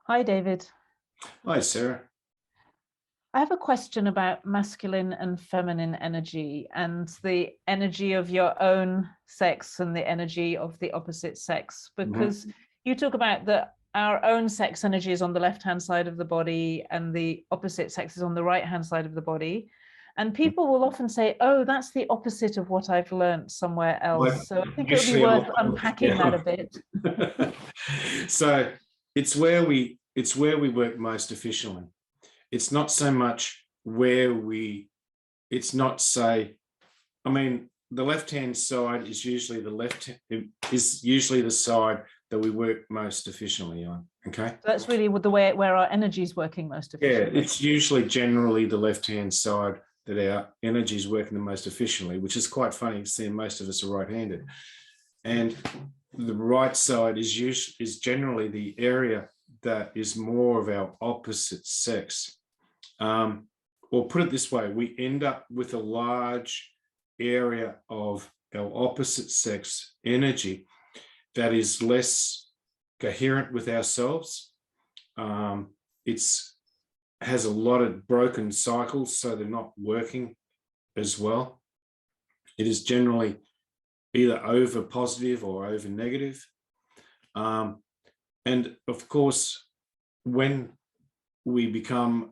Hi, David. Hi, Sarah. I have a question about masculine and feminine energy and the energy of your own sex and the energy of the opposite sex, Mhm. because you talk about that our own sex energy is on the left-hand side of the body and the opposite sex is on the right-hand side of the body. And people will often say, oh, that's the opposite of what I've learned somewhere Well, else. So I think it would be usually worth unpacking that a bit. so it's where we work most efficiently. It's not so much it's not say, I mean, the left-hand side is usually the side that we work most efficiently on. Okay. So that's really the way where our energy is working most Yeah, efficiently. it's usually generally the left-hand side that our energy is working the most efficiently, which is quite funny seeing most of us are right-handed. And the right side is generally the area that is more of our opposite sex. Or put it this way, we end up with a large area of our opposite sex energy that is less coherent with ourselves. It's has a lot of broken cycles, so they're not working as well. It is generally either over positive or over negative. And of course, when we become,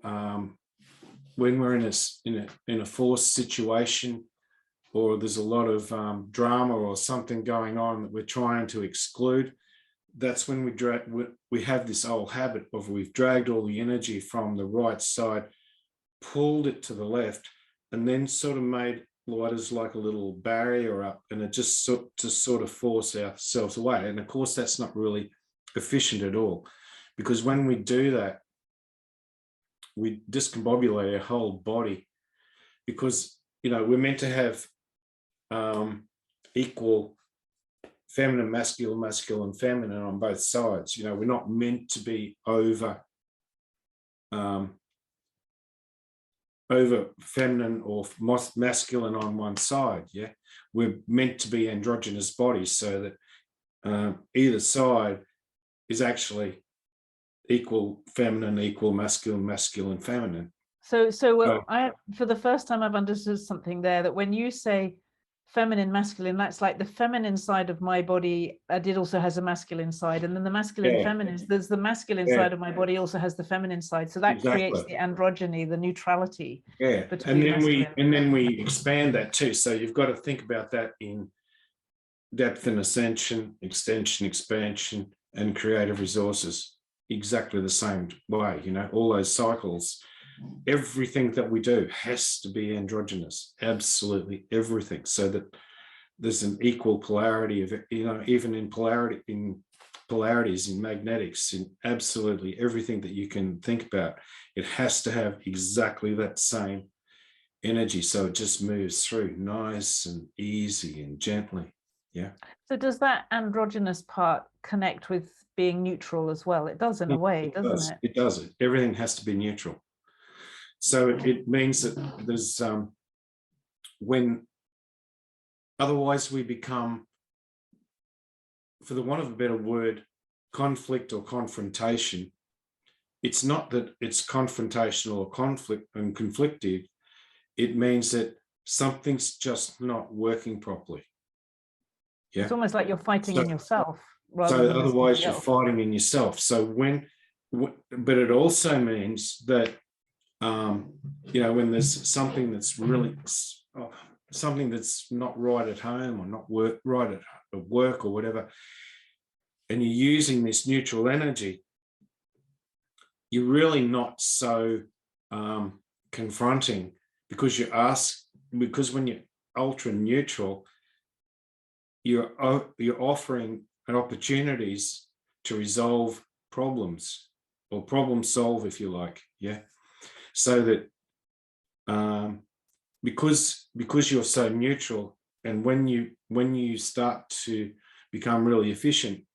when we're in a forced situation, or there's a lot of drama or something going on that we're trying to exclude, that's when we have this old habit of we've dragged all the energy from the right side, pulled it to the left, and then sort of made what is like a little barrier up, and it just to sort of force ourselves away. And of course, that's not really efficient at all, because when we do that, we discombobulate our whole body, because we're meant to have equal feminine, masculine, masculine, feminine on both sides. We're not meant to be over feminine or masculine on one side. Yeah, we're meant to be androgynous bodies, so that either side is actually equal feminine, equal masculine, masculine, feminine. So for the first time, I've understood something there, that when you say feminine, masculine, that's like the feminine side of my body. It also has a masculine side, and then the masculine, Yeah, feminine. There's the masculine yeah, side of my body also has the feminine side. So that creates exactly. the androgyny, the neutrality Yeah, and between then we masculine and and then feminine. we expand that too. So you've got to think about that in depth and ascension, extension, expansion, and creative resources. Exactly the same way. All those cycles. Everything that we do has to be androgynous. Absolutely everything, so that there's an equal polarity of it. Even in polarities in magnetics, in absolutely everything that you can think about, it has to have exactly that same energy, so it just moves through nice and easy and gently. Yeah. So does that androgynous part connect with being neutral as well? It does in a way, It doesn't does. it? It does. Everything has to be neutral. So it means that there's when otherwise we become, for the want of a better word, conflict or confrontation. It's not that it's confrontational or conflict and conflictive. It means that something's just not working properly. Yeah. It's almost like you're fighting So, in yourself rather so than in otherwise somebody you're else. fighting in yourself. So but it also means that, when there's something that's really, something that's not right at home or not right at work or whatever, and you're using this neutral energy, you're really not so confronting, because because when you're ultra neutral, you're offering an opportunities to resolve problems, or problem solve, if you like. Yeah. So that because you're so neutral, and when you start to become really efficient,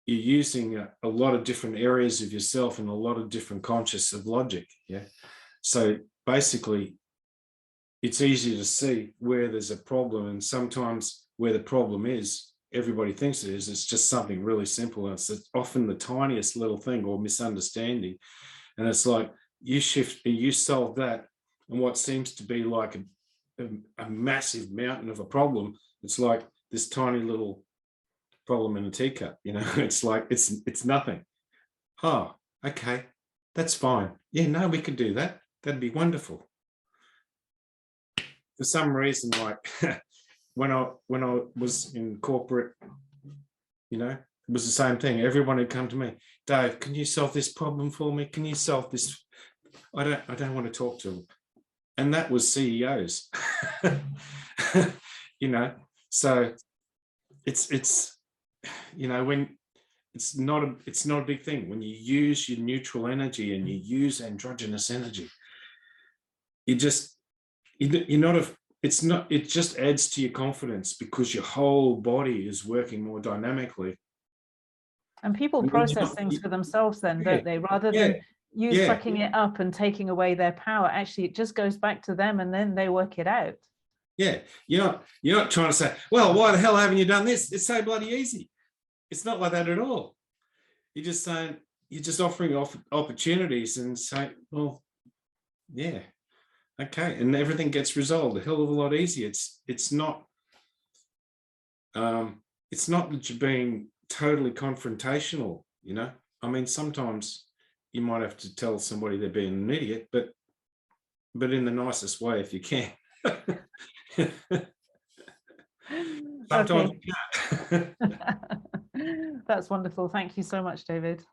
you're using a lot of different areas of yourself and a lot of different conscious of logic. Yeah. So basically, it's easy to see where there's a problem, and sometimes where the problem is everybody thinks it is. It's just something really simple. And it's often the tiniest little thing or misunderstanding. And it's like you solve that, and what seems to be like a massive mountain of a problem, it's like this tiny little problem in a teacup. It's like it's nothing. Oh, okay, that's fine. Yeah, no, we could do that. That'd be wonderful. For some reason, like when I was in corporate, it was the same thing. Everyone had come to me, Dave, can you solve this problem for me? Can you solve this? I don't want to talk to them. And that was CEOs. So it's when it's not a big thing. When you use your neutral energy and you use androgynous energy, it just adds to your confidence, because your whole body is working more dynamically. And people process things for themselves then, don't they? Rather than you sucking it up and taking away their power, actually it just goes back to them and then they work it out. Yeah, you're not trying to say, well, why the hell haven't you done this? It's so bloody easy. It's not like that at all. You're just saying, you're just offering opportunities and saying, well, yeah, okay, and everything gets resolved a hell of a lot easier. It's not that you're being totally confrontational. I mean, sometimes you might have to tell somebody they're being an idiot, but in the nicest way if you can. Sometimes you can't. That's wonderful. Thank you so much, David.